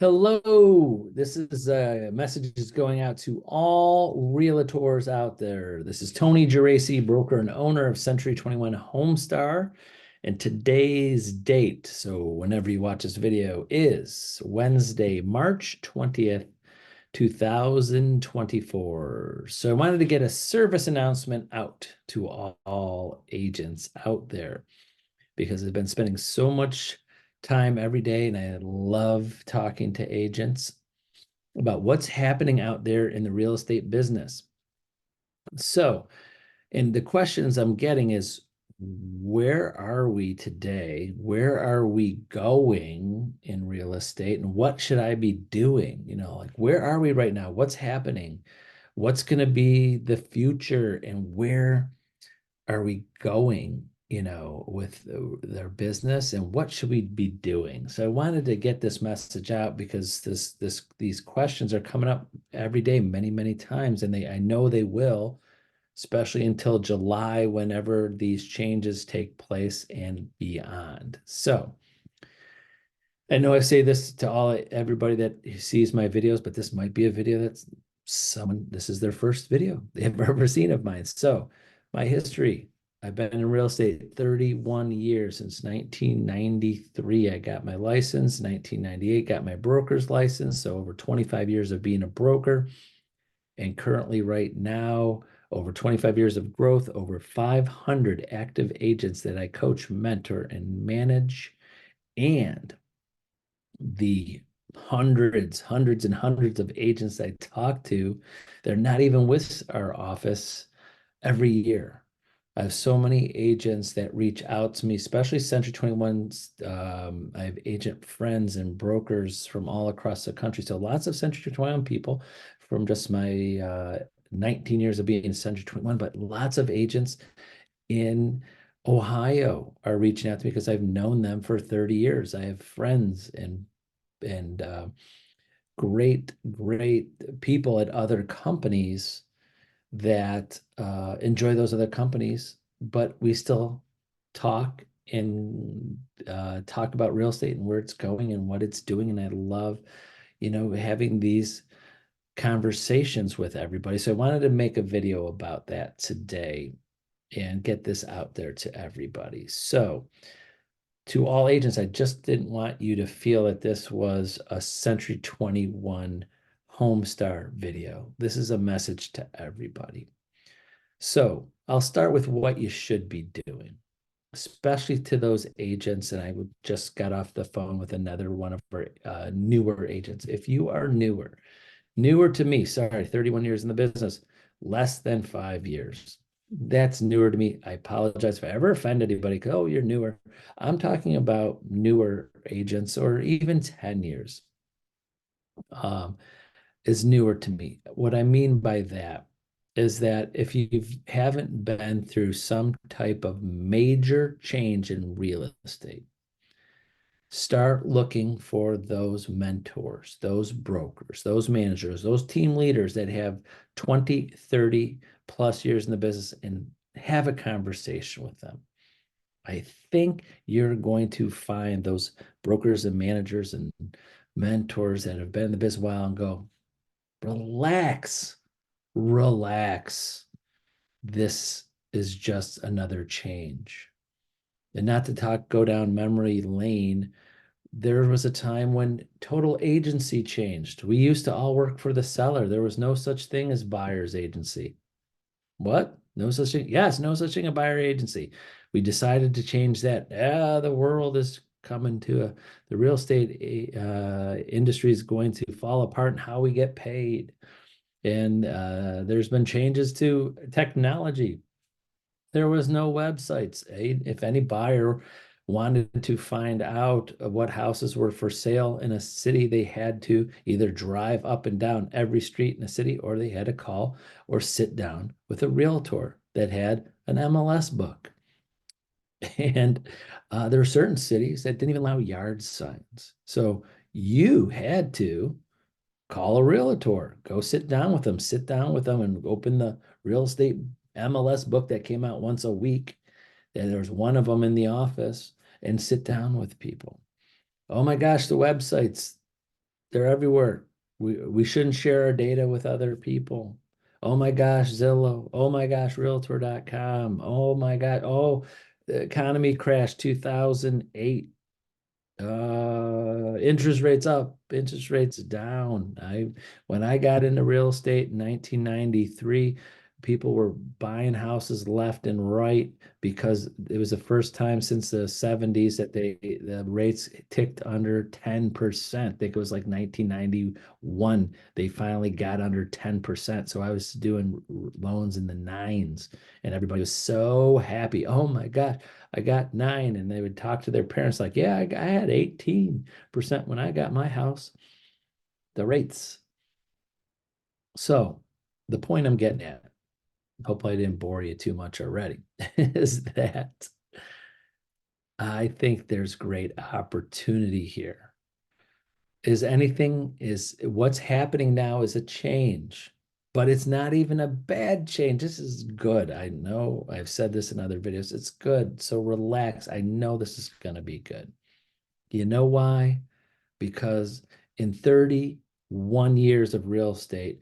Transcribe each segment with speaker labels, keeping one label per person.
Speaker 1: Hello, this is a message is going out to all realtors out there. This is Tony Geraci, broker and owner of Century 21 Homestar. And today's date, so whenever you watch this video, is Wednesday, March 20th, 2024. So I wanted to get a service announcement out to all agents out there because I've been spending so much time every day and I love talking to agents about what's happening out there in the real estate business. So, and the questions I'm getting is, where are we today? Where are we going in real estate? And what should I be doing? Like, where are we right now? What's happening? What's going to be the future? And where are we going, with their business, and what should we be doing? So I wanted to get this message out because these questions are coming up every day, many, many times, and I know they will, especially until July, whenever these changes take place and beyond. So I know I say this to everybody that sees my videos, but this might be a video this is their first video they've ever seen of mine. So my history, I've been in real estate 31 years, since 1993. I got my license, 1998, got my broker's license. So over 25 years of being a broker. And currently right now, over 25 years of growth, over 500 active agents that I coach, mentor, and manage. And the hundreds and hundreds of agents I talk to, they're not even with our office every year. I have so many agents that reach out to me, especially Century 21's. I have agent friends and brokers from all across the country. So lots of Century 21 people from just my 19 years of being in Century 21, but lots of agents in Ohio are reaching out to me because I've known them for 30 years. I have friends and great people at other companies that enjoy those other companies, but we still talk and talk about real estate and where it's going and what it's doing. And I love, having these conversations with everybody. So I wanted to make a video about that today and get this out there to everybody. So to all agents, I just didn't want you to feel that this was a Century 21 Homestar video. This is a message to everybody. So I'll start with what you should be doing, especially to those agents. And I just got off the phone with another one of our newer agents. If you are newer to me, sorry, 31 years in the business, less than 5 years. That's newer to me. I apologize if I ever offend anybody. Oh, you're newer. I'm talking about newer agents, or even 10 years is newer to me. What I mean by that is that if you haven't been through some type of major change in real estate, start looking for those mentors, those brokers, those managers, those team leaders that have 20, 30 plus years in the business, and have a conversation with them. I think you're going to find those brokers and managers and mentors that have been in the business a while and go, relax, relax. This is just another change. And not to go down memory lane, there was a time when total agency changed. We used to all work for the seller. There was no such thing as buyer's agency. What? No such thing? Yes, no such thing as buyer agency. We decided to change that. The world is coming to the real estate industry is going to fall apart in how we get paid. And there's been changes to technology. There was no websites. If any buyer wanted to find out what houses were for sale in a city, they had to either drive up and down every street in the city, or they had to call or sit down with a realtor that had an MLS book. And there are certain cities that didn't even allow yard signs. So you had to call a realtor, go sit down with them and open the real estate MLS book that came out once a week. And there's one of them in the office, and sit down with people. Oh my gosh, the websites, They're everywhere. We shouldn't share our data with other people. Oh my gosh, Zillow. Oh my gosh, Realtor.com. Oh my God. Oh, the economy crashed 2008. Interest rates up, interest rates down. When I got into real estate in 1993, people were buying houses left and right because it was the first time since the 70s that the rates ticked under 10%. I think it was like 1991. They finally got under 10%. So I was doing loans in the nines and everybody was so happy. Oh my God, I got nine, and they would talk to their parents like, yeah, I had 18% when I got my house. The rates. So the point I'm getting at, hopefully I didn't bore you too much already, is that I think there's great opportunity here. Is what's happening now is a change, but it's not even a bad change. This is good. I know I've said this in other videos. It's good. So relax. I know this is going to be good. You know why? Because in 31 years of real estate,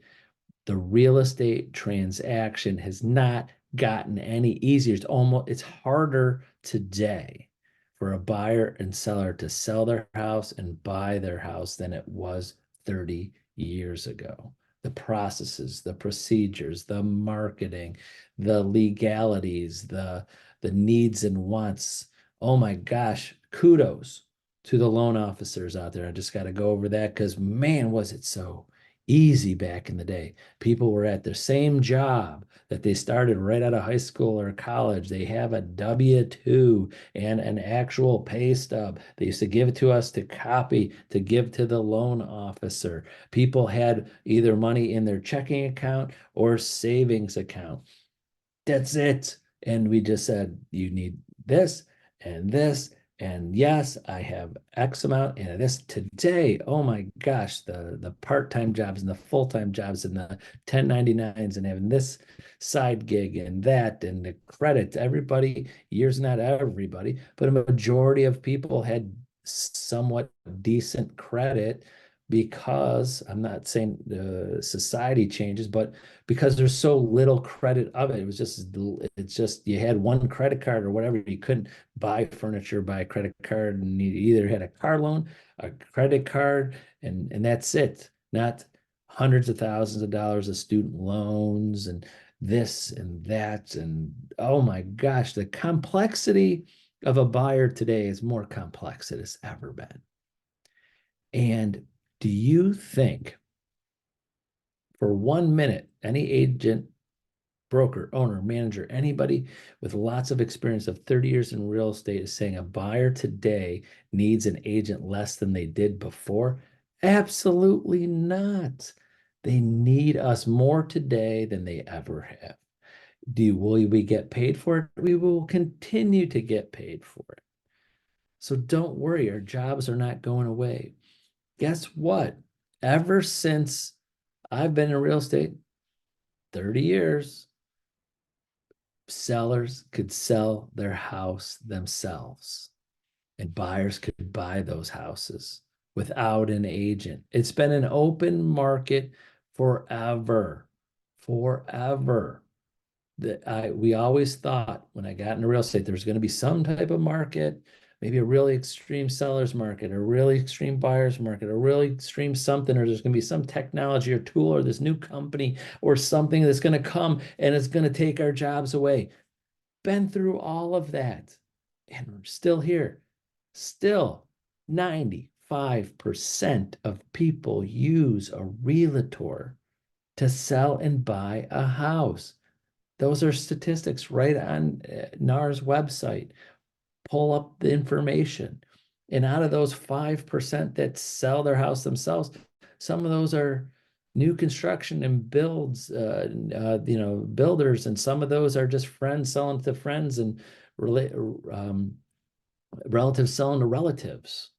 Speaker 1: the real estate transaction has not gotten any easier. It's harder today for a buyer and seller to sell their house and buy their house than it was 30 years ago. The processes, the procedures, the marketing, the legalities, the needs and wants. Oh my gosh, kudos to the loan officers out there. I just got to go over that because man, was it so easy back in the day. People were at their same job that they started right out of high school or college. They have a W-2 and an actual pay stub. They used to give it to us to copy, to give to the loan officer. People had either money in their checking account or savings account. That's it. And we just said, you need this and this. And yes, I have X amount and this today. Oh my gosh, the part-time jobs and the full-time jobs and the 1099s and having this side gig and that and the credit. Everybody, years not everybody, but a majority of people had somewhat decent credit because I'm not saying society changes, but because there's so little credit of it. It's just you had one credit card or whatever. You couldn't buy furniture by a credit card, and you either had a car loan, a credit card, and that's it. Not hundreds of thousands of dollars of student loans and this and that. And oh my gosh, the complexity of a buyer today is more complex than it's ever been. And do you think for 1 minute, any agent, broker, owner, manager, anybody with lots of experience of 30 years in real estate is saying a buyer today needs an agent less than they did before? Absolutely not. They need us more today than they ever have. Will we get paid for it? We will continue to get paid for it. So don't worry, our jobs are not going away. Guess what? Ever since I've been in real estate 30 years, sellers could sell their house themselves and buyers could buy those houses without an agent. It's been an open market forever, forever. We always thought when I got into real estate, there was going to be some type of market, maybe a really extreme seller's market, or a really extreme buyer's market, or really extreme something, or there's going to be some technology or tool or this new company or something that's going to come and it's going to take our jobs away. Been through all of that and we're still here. Still, 95% of people use a realtor to sell and buy a house. Those are statistics right on NAR's website. Pull up the information. And out of those 5% that sell their house themselves, some of those are new construction and builders, and some of those are just friends selling to friends and relatives selling to relatives.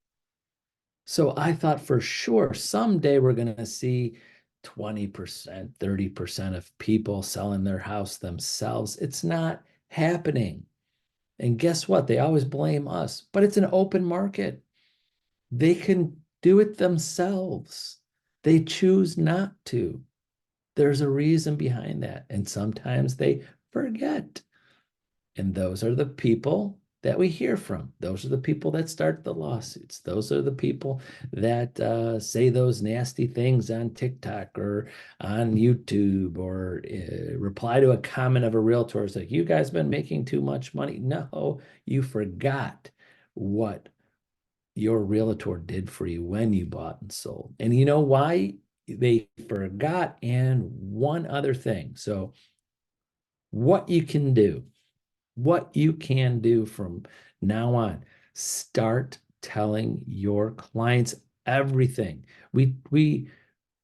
Speaker 1: So I thought for sure someday we're going to see 20%, 30% of people selling their house themselves. It's not happening. And guess what? They always blame us, but it's an open market. They can do it themselves. They choose not to. There's a reason behind that. And sometimes they forget. And those are the people that we hear from. Those are the people that start the lawsuits. Those are the people that say those nasty things on TikTok or on YouTube or reply to a comment of a realtor. It's like, you guys been making too much money. No, you forgot what your realtor did for you when you bought and sold. And you know why they forgot? And one other thing. So, what you can do from now on, start telling your clients everything. We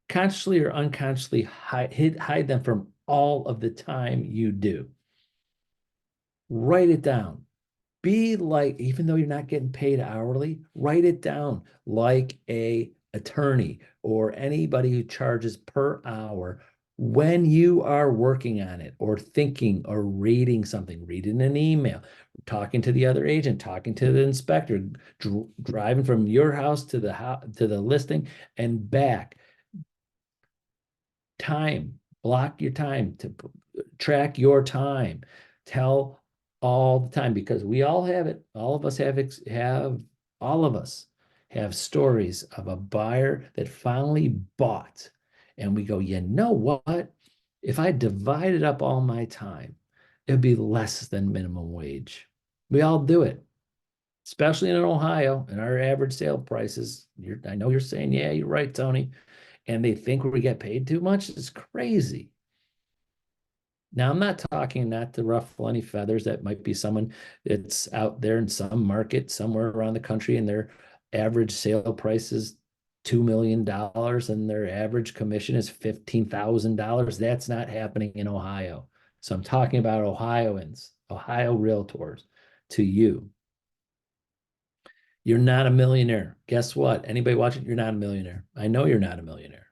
Speaker 1: consciously or unconsciously hide them from all of the time you do. Write it down. Be like, even though you're not getting paid hourly, write it down like a attorney or anybody who charges per hour when you are working on it or thinking or reading something, reading an email, talking to the other agent, talking to the inspector, driving from your house to the listing and back. Time, block your time to track your time. Tell all the time, because we all have it. All of us all of us have stories of a buyer that finally bought. And we go, you know what? If I divided up all my time, it'd be less than minimum wage. We all do it, especially in Ohio and our average sale prices. I know you're saying, yeah, you're right, Tony. And they think we get paid too much. It's crazy. Now, I'm not talking not to ruffle any feathers. That might be someone that's out there in some market somewhere around the country and their average sale price is $2 million and their average commission is $15,000. That's not happening in Ohio. So I'm talking about Ohioans, Ohio realtors to you. You're not a millionaire. Guess what? Anybody watching, you're not a millionaire. I know you're not a millionaire.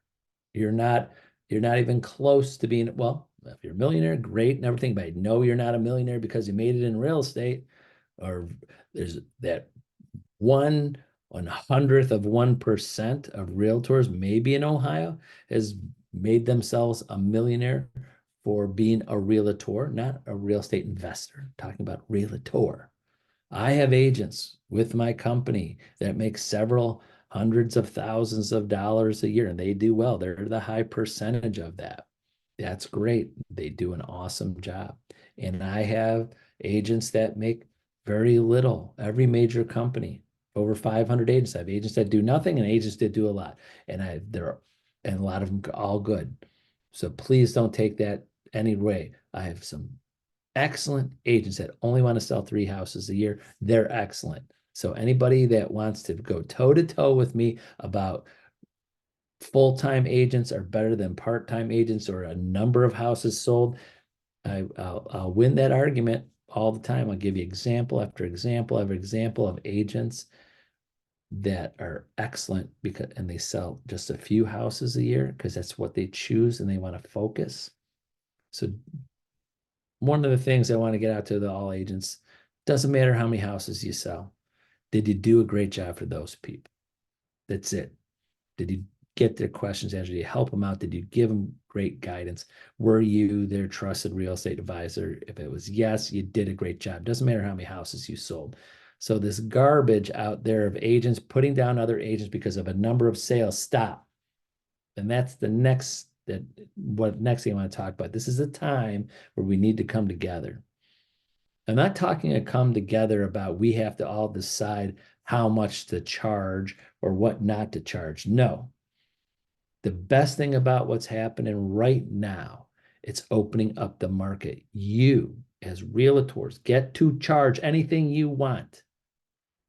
Speaker 1: You're not even close to being, well, if you're a millionaire, great and everything, but I know you're not a millionaire because you made it in real estate, or there's that 1/100th of 1% of realtors, maybe in Ohio, has made themselves a millionaire for being a realtor, not a real estate investor. I'm talking about realtor. I have agents with my company that make several hundreds of thousands of dollars a year and they do well. They're the high percentage of that. That's great. They do an awesome job. And I have agents that make very little. Every major company, over 500 agents. I have agents that do nothing and agents that do a lot. And a lot of them all good. So please don't take that any way. I have some excellent agents that only want to sell 3 houses a year. They're excellent. So anybody that wants to go toe to toe with me about full-time agents are better than part-time agents or a number of houses sold, I'll win that argument all the time. I'll give you example after example after example of agents that are excellent and they sell just a few houses a year because that's what they choose and they want to focus. So one of the things I want to get out to all agents, doesn't matter how many houses you sell. Did you do a great job for those people? That's it. Did you get their questions answered? Did you help them out? Did you give them great guidance? Were you their trusted real estate advisor? If it was yes, you did a great job. Doesn't matter how many houses you sold. So this garbage out there of agents putting down other agents because of a number of sales, stop. And that's the next thing I want to talk about. This is a time where we need to come together. I'm not talking a come together about we have to all decide how much to charge or what not to charge. No. The best thing about what's happening right now, it's opening up the market. You, as realtors, get to charge anything you want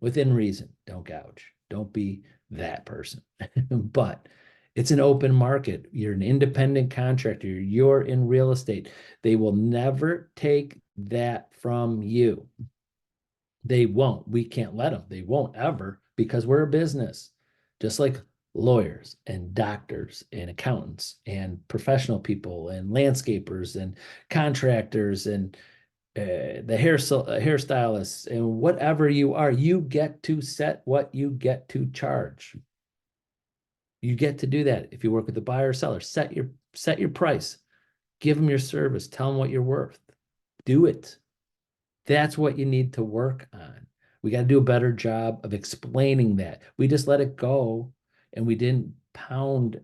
Speaker 1: within reason. Don't gouge. Don't be that person. But it's an open market. You're an independent contractor. You're in real estate. They will never take that from you. They won't. We can't let them. They won't ever because we're a business. Just like lawyers and doctors and accountants and professional people and landscapers and contractors and the hairstylists and whatever you are, you get to set what you get to charge. You get to do that if you work with the buyer or seller. Set your price. Give them your service. Tell them what you're worth. Do it. That's what you need to work on. We got to do a better job of explaining that. We just let it go and we didn't pound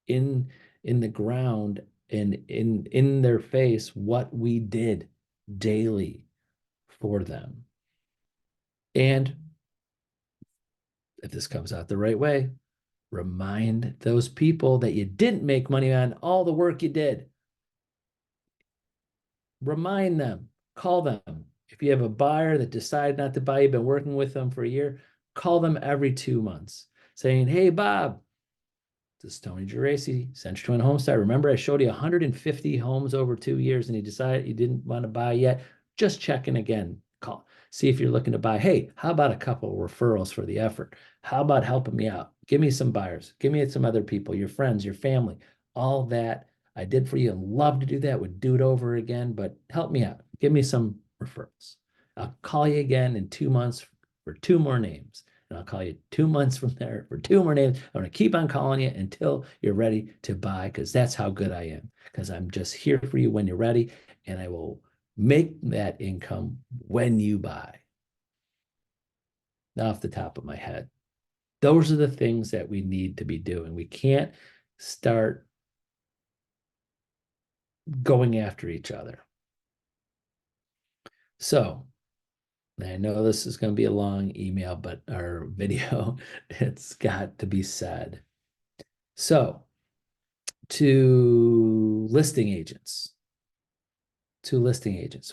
Speaker 1: in the ground and in their face what we did daily for them. And if this comes out the right way, remind those people that you didn't make money on all the work you did. Remind them, call them. If you have a buyer that decided not to buy, you've been working with them for a year, call them every 2 months saying, hey, Bob, this is Tony Geraci, Century 21 Homestead. Remember, I showed you 150 homes over 2 years and you decided you didn't want to buy yet. Just checking again. Call. See if you're looking to buy. Hey, how about a couple of referrals for the effort? How about helping me out? Give me some buyers. Give me some other people, your friends, your family, all that I did for you and love to do that. Would do it over again, but help me out. Give me some referrals. I'll call you again in 2 months for 2 more names. And I'll call you 2 months from there for 2 more names. I'm going to keep on calling you until you're ready to buy because that's how good I am. Because I'm just here for you when you're ready and I will make that income when you buy. Off the top of my head, those are the things that we need to be doing. We can't start going after each other. So I know this is going to be a long email, but our video, it's got to be said. So to listing agents,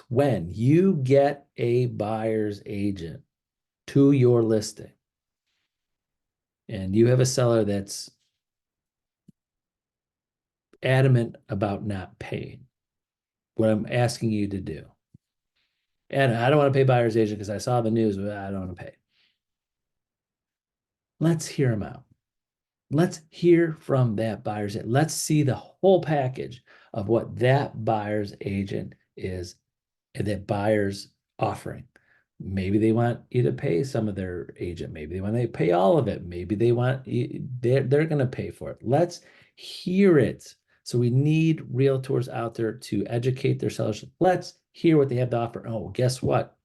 Speaker 1: when you get a buyer's agent to your listing and you have a seller that's adamant about not paying, what I'm asking you to do, and I don't want to pay buyer's agent because I saw the news, but I don't want to pay. Let's hear them out. Let's hear from that buyer's agent. Let's see the whole package of what that buyer's agent is and that buyer's offering. Maybe they want you to pay some of their agent. Maybe they want to pay all of it. Maybe they want they're going to pay for it. Let's hear it. So we need realtors out there to educate their sellers. Let's hear what they have to offer. Oh, guess what?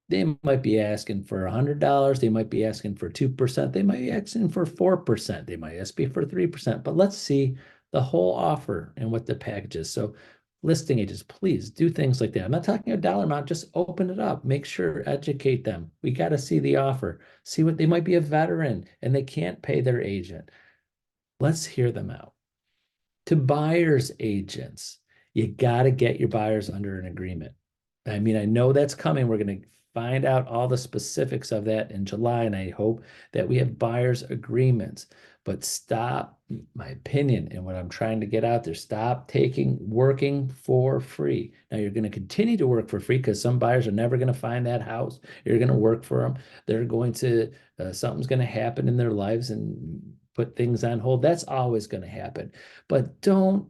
Speaker 1: They might be asking for $100. They might be asking for 2%. They might be asking for 4%. They might ask me for 3%. But let's see the whole offer and what the package is. So listing agents, please do things like that. I'm not talking a dollar amount, just open it up. Make sure, educate them. We got to see the offer. See what they might be a veteran and they can't pay their agent. Let's hear them out. To buyers agents, you got to get your buyers under an agreement. I mean, I know that's coming. We're going to find out all the specifics of that in July, and I hope that we have buyers agreements. But stop, my opinion, and what I'm trying to get out there, stop working for free. Now you're going to continue to work for free because some buyers are never going to find that house. You're going to work for them. They're going to, something's going to happen in their lives and put things on hold. That's always going to happen. But don't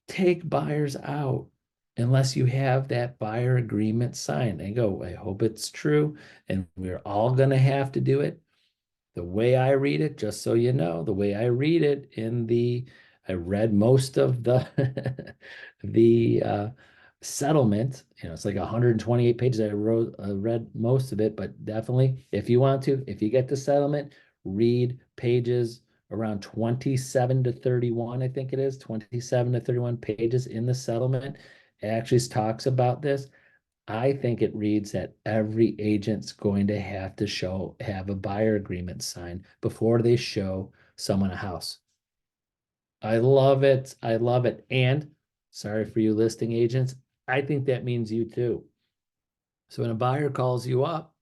Speaker 1: take buyers out unless you have that buyer agreement signed. And go, I hope it's true. And we're all going to have to do it. The way I read it, just so you know, the way I read it I read most of the the settlement. It's like 128 pages. I read most of it, but definitely, if you want to, if you get the settlement, read pages around 27 to 31. I think it is 27 to 31 pages in the settlement. It actually talks about this. I think it reads that every agent's going to have a buyer agreement signed before they show someone a house. I love it. I love it. And sorry for you listing agents, I think that means you too. So when a buyer calls you up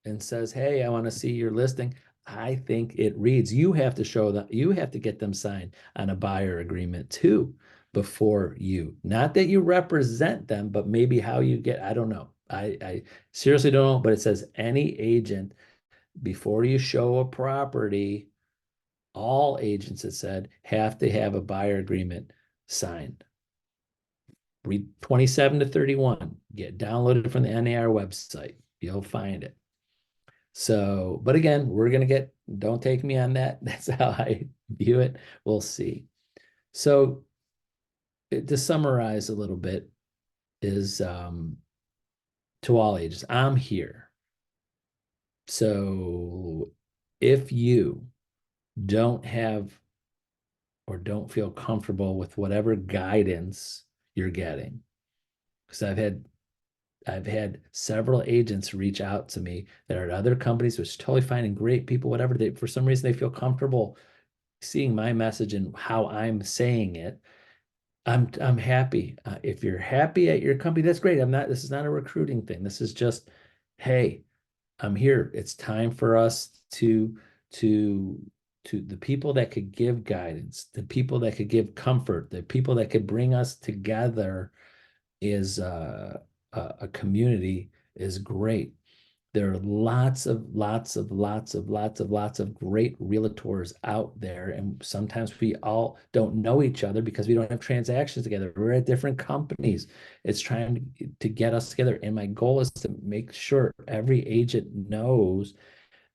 Speaker 1: and says, hey, I want to see your listing, I think it reads you have to get them signed on a buyer agreement too before you. Not that you represent them, but maybe how you get, I don't know. I seriously don't know, but it says any agent, before you show a property, all agents, it said, have to have a buyer agreement signed. Read 27 to 31. Get downloaded from the NAR website. You'll find it. So, but again, we're going to don't take me on that. That's how I view it. We'll see. So, to summarize a little bit, is to all ages, I'm here. So, if you don't have or don't feel comfortable with whatever guidance you're getting, because I've had several agents reach out to me that are at other companies, which is totally fine and great people, whatever. They for some reason they feel comfortable seeing my message and how I'm saying it. I'm happy. If you're happy at your company, that's great. I'm not. This is not a recruiting thing. This is just, hey, I'm here. It's time for us to to the people that could give guidance, the people that could give comfort, the people that could bring us together is a community is great. There are lots of great realtors out there. And sometimes we all don't know each other because we don't have transactions together. We're at different companies. It's trying to get us together. And my goal is to make sure every agent knows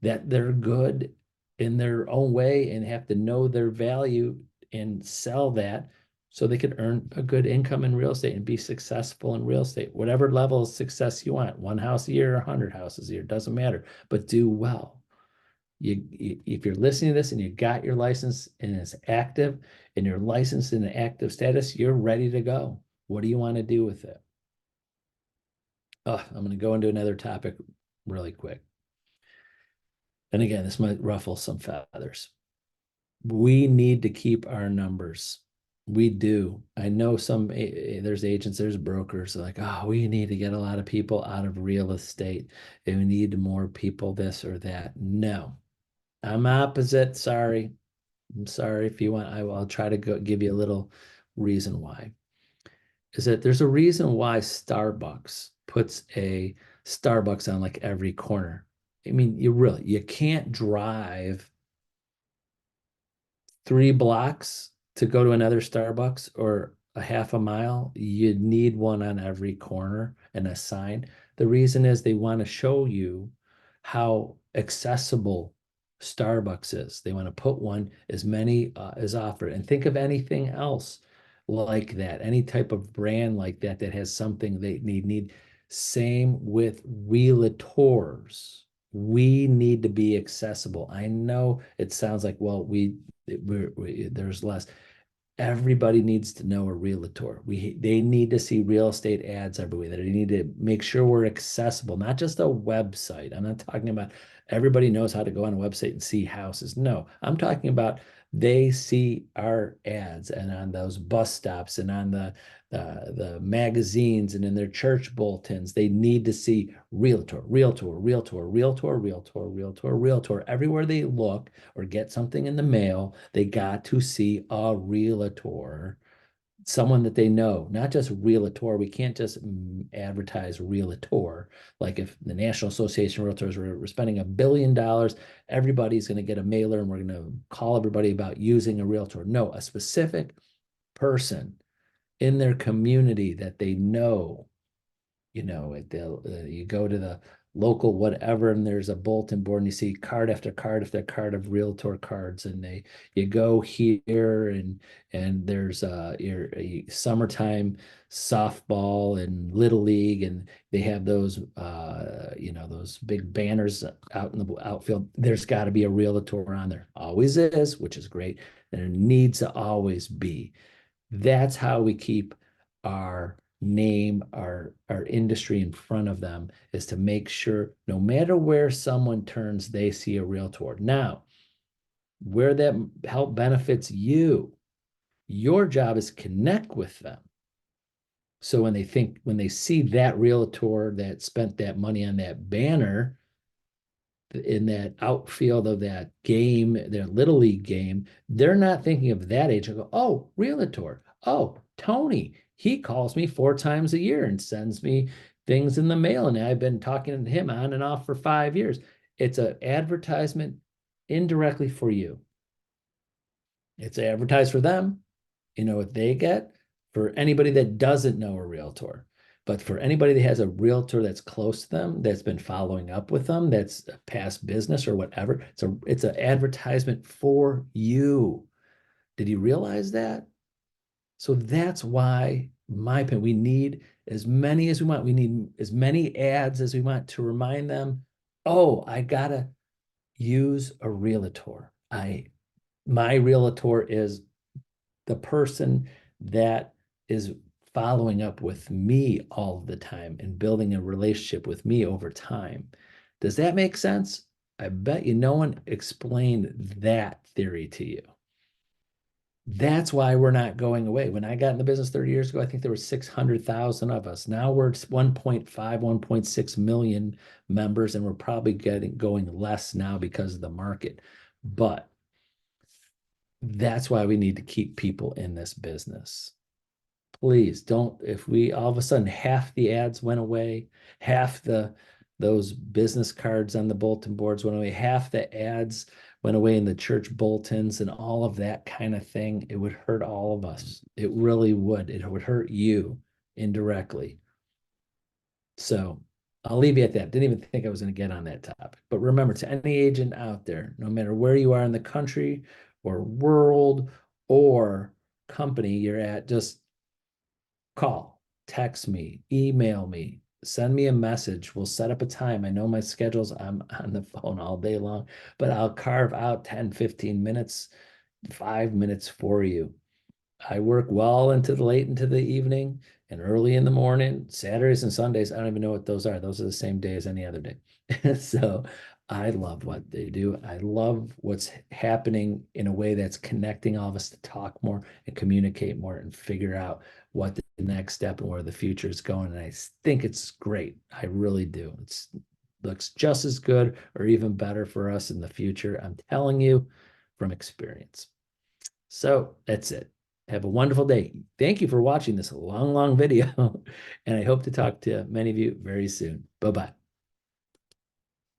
Speaker 1: that they're good in their own way and have to know their value and sell that so they can earn a good income in real estate and be successful in real estate, whatever level of success you want, one house a year or 100 houses a year, doesn't matter, but do well. If you're listening to this and you got your license and it's active and you're licensed in an active status, you're ready to go. What do you want to do with it? Oh, I'm going to go into another topic really quick. And again, this might ruffle some feathers. We need to keep our numbers. We do. I know there's agents, there's brokers like, oh, we need to get a lot of people out of real estate and we need more people, this or that. No, I'm opposite. Sorry. I'm sorry. If you want, I'll try to give you a little reason why. Is that there's a reason why Starbucks puts a Starbucks on like every corner. I mean, you can't drive 3 blocks to go to another Starbucks or a half a mile. You need one on every corner and a sign. The reason is they want to show you how accessible Starbucks is. They want to put one as many as offered. And think of anything else like that, any type of brand like that that has something they need. Same with realtors. We need to be accessible. I know it sounds like, well, there's less. Everybody needs to know a realtor. They need to see real estate ads everywhere. They need to make sure we're accessible, not just a website. I'm not talking about everybody knows how to go on a website and see houses. No, I'm talking about they see our ads and on those bus stops and on the magazines and in their church bulletins. They need to see realtor, realtor, realtor, realtor, realtor, realtor, realtor. Everywhere they look or get something in the mail, they got to see a realtor, someone that they know, not just realtor. We can't just advertise realtor. Like if the National Association of Realtors we're spending $1 billion, everybody's going to get a mailer and we're going to call everybody about using a realtor. No, a specific person in their community that they know. You go to the local whatever and there's a bulletin board and you see card after card after card of realtor cards, and you go here and there's your summertime softball and little league, and they have those those big banners out in the outfield. There's got to be a realtor on there, always is, which is great, and it needs to always be. That's how we keep our name, our industry in front of them, is to make sure no matter where someone turns, they see a realtor. Now, where that help benefits you, your job is connect with them. So when they see that realtor that spent that money on that banner in that outfield of that game, their little league game, they're not thinking of that age. I go, oh, realtor. Oh, Tony, he calls me 4 times a year and sends me things in the mail. And I've been talking to him on and off for 5 years. It's an advertisement indirectly for you. It's advertised for them. You know what they get for anybody that doesn't know a realtor. But for anybody that has a realtor that's close to them, that's been following up with them, that's a past business or whatever, it's an advertisement for you. Did you realize that? So that's why, in my opinion, we need as many as we want. We need as many ads as we want to remind them, oh, I gotta use a realtor. My realtor is the person that is following up with me all the time and building a relationship with me over time. Does that make sense? I bet you no one explained that theory to you. That's why we're not going away. When I got in the business 30 years ago, I think there were 600,000 of us. Now we're 1.5, 1.6 million members, and we're probably going less now because of the market. But that's why we need to keep people in this business. Please don't, if we all of a sudden half the ads went away, half those business cards on the bulletin boards went away, half the ads went away in the church bulletins and all of that kind of thing, it would hurt all of us. It really would. It would hurt you indirectly. So I'll leave you at that. Didn't even think I was going to get on that topic. But remember, to any agent out there, no matter where you are in the country or world or company you're at, just call, text me, email me, send me a message. We'll set up a time. I know my schedules, I'm on the phone all day long, but I'll carve out 10, 15 minutes, 5 minutes for you. I work well into the late into the evening and early in the morning. Saturdays and Sundays, I don't even know what those are. Those are the same day as any other day. So I love what they do. I love what's happening in a way that's connecting all of us to talk more and communicate more and figure out what the next step and where the future is going. And I think it's great. I really do. It looks just as good or even better for us in the future. I'm telling you from experience. So that's it. Have a wonderful day. Thank you for watching this long, long video. And I hope to talk to many of you very soon. Bye-bye.